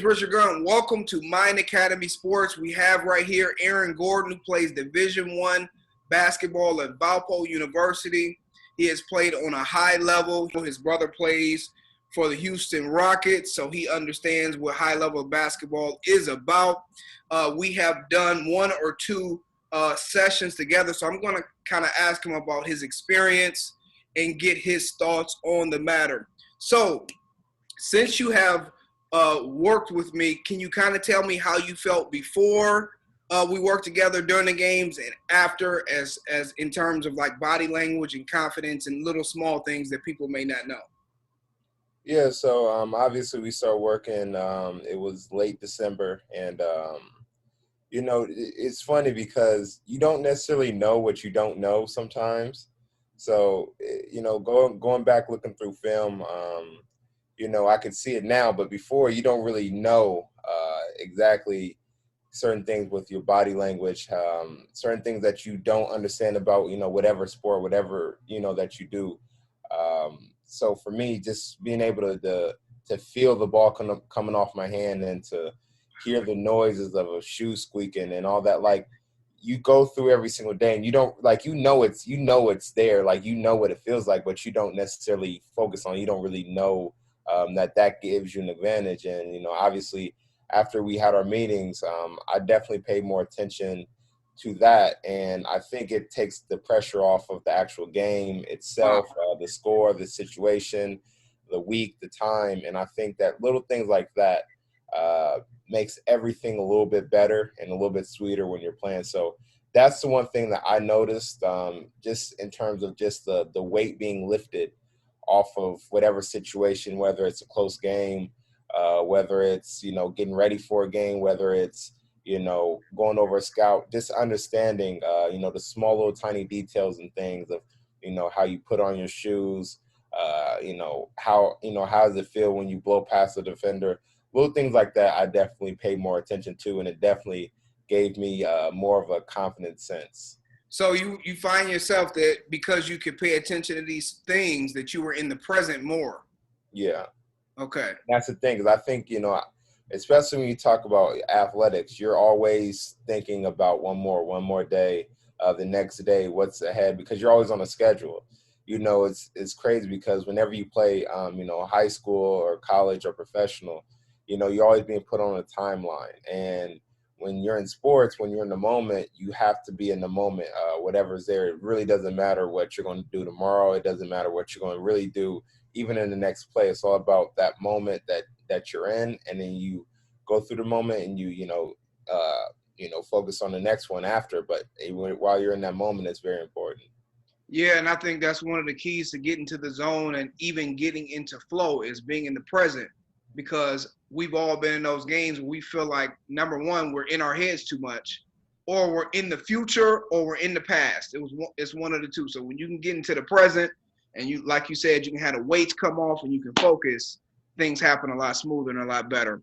is Richard Gunn. Welcome to Mind Academy Sports. We have right here Eron Gordon, who plays Division I basketball at Valpo University. He has played on a high level. His brother plays for the Houston Rockets, so he understands what high level basketball is about. We have done one or two sessions together, so I'm going to kind of ask him about his experience and get his thoughts on the matter. So, since you have worked with me, can you kind of tell me how you felt before we worked together during the games and after, as in terms of like body language and confidence and little small things that people may not know? Yeah, so obviously we started working, it was late December, and it's funny because you don't necessarily know what you don't know sometimes. So, going back looking through film, I could see it now, but before you don't really know exactly certain things with your body language, certain things that you don't understand about, whatever sport, whatever, that you do. So for me, just being able to feel the ball coming off my hand and to hear the noises of a shoe squeaking and all that, like, you go through every single day and you don't like, it's there, like, what it feels like, but you don't necessarily focus on it. You don't really know that gives you an advantage. And, obviously after we had our meetings, I definitely paid more attention to that. And I think it takes the pressure off of the actual game itself, the score, the situation, the week, the time. And I think that little things like that makes everything a little bit better and a little bit sweeter when you're playing. So that's the one thing that I noticed, just in terms of just the weight being lifted off of whatever situation, whether it's a close game, whether it's, getting ready for a game, whether it's, going over a scout, just understanding, the small little tiny details and things of, how you put on your shoes, how does it feel when you blow past the defender, little things like that. I definitely paid more attention to, and it definitely gave me more of a confident sense. So you find yourself that because you could pay attention to these things that you were in the present more. Yeah. Okay. That's the thing, because I think, especially when you talk about athletics, you're always thinking about one more day, the next day, what's ahead, because you're always on a schedule. It's crazy because whenever you play, high school or college or professional, you're always being put on a timeline. And when you're in sports, when you're in the moment, you have to be in the moment, whatever's there. It really doesn't matter what you're going to do tomorrow. It doesn't matter what you're going to really do, even in the next play. It's all about that moment that you're in, and then you go through the moment and you focus on the next one after. But while you're in that moment, it's very important. Yeah, and I think that's one of the keys to getting to the zone and even getting into flow is being in the present, because we've all been in those games where we feel like, number one, we're in our heads too much, or we're in the future, or we're in the past. It's one of the two. So when you can get into the present and you, like you said, you can have the weights come off and you can focus, things happen a lot smoother and a lot better.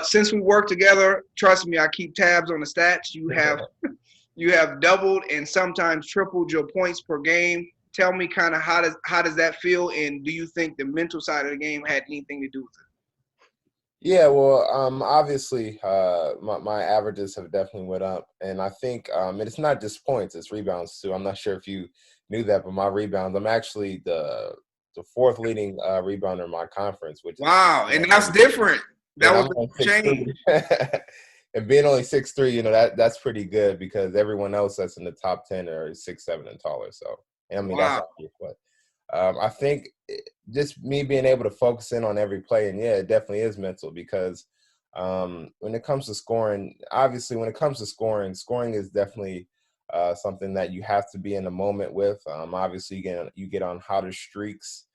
Since we work together, trust me, I keep tabs on the stats. You have doubled and sometimes tripled your points per game. Tell me kind of how does that feel, and do you think the mental side of the game had anything to do with it? Yeah, well, obviously, my averages have definitely went up, and I think, and it's not just points; it's rebounds too. I'm not sure if you knew that, but my rebounds, I'm actually the fourth leading rebounder in my conference, which wow, and that's different. That was a change. And being only 6'3", that's pretty good, because everyone else that's in the top 10 are 6'7" and taller. So, I mean, wow. That's obvious, but I think just me being able to focus in on every play, and yeah, it definitely is mental, because when it comes to scoring, obviously when it comes to scoring is definitely something that you have to be in the moment with. Obviously you get on hotter streaks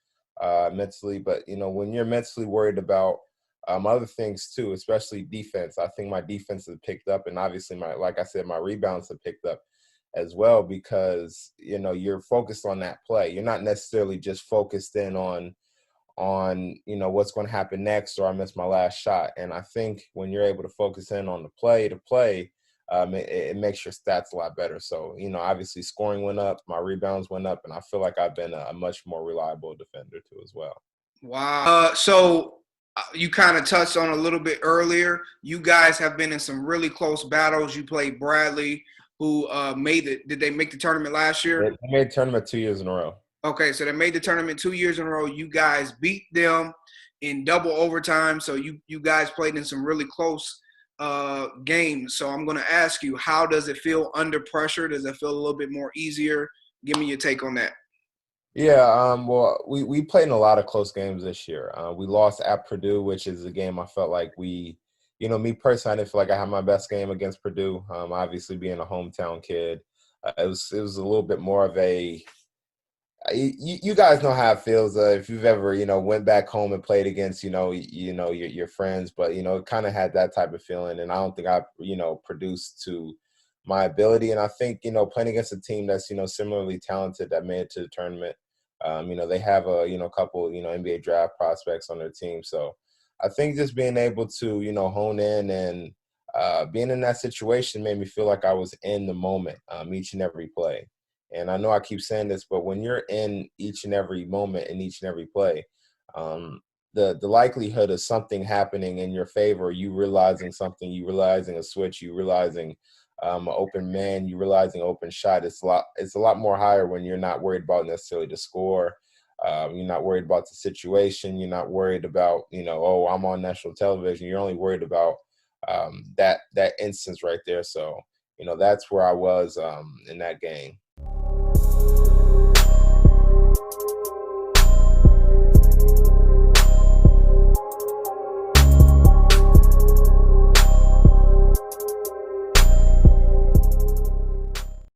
mentally, but when you're mentally worried about other things too, especially defense, I think my defense has picked up, and obviously like I said, my rebounds have picked up as well, because you're focused on that play. You're not necessarily just focused in on what's going to happen next, or I missed my last shot. And I think when you're able to focus in on the play to play, it makes your stats a lot better. So obviously scoring went up, my rebounds went up, and I feel like I've been a much more reliable defender too as well. Wow. So you kind of touched on a little bit earlier. You guys have been in some really close battles. You played Bradley, who made it. Did they make the tournament last year? They made a tournament 2 years in a row. Okay, so they made the tournament 2 years in a row. You guys beat them in double overtime. So you guys played in some really close games. So I'm going to ask you, how does it feel under pressure? Does it feel a little bit more easier? Give me your take on that. Yeah, well, we played in a lot of close games this year. We lost at Purdue, which is a game I felt like me personally, I didn't feel like I had my best game against Purdue. Obviously, being a hometown kid, it was a little bit more of a. You guys know how it feels if you've ever went back home and played against your friends, but it kind of had that type of feeling, and I don't think I produced to my ability. And I think playing against a team that's similarly talented that made it to the tournament. They have a couple NBA draft prospects on their team, so I think just being able to hone in and being in that situation made me feel like I was in the moment each and every play. And I know I keep saying this, but when you're in each and every moment in each and every play, the likelihood of something happening in your favor, you realizing something, you realizing a switch, you realizing an open man, you realizing open shot, it's a lot more higher when you're not worried about necessarily the score. You're not worried about the situation. You're not worried about oh, I'm on national television. You're only worried about that instance right there. So that's where I was in that game.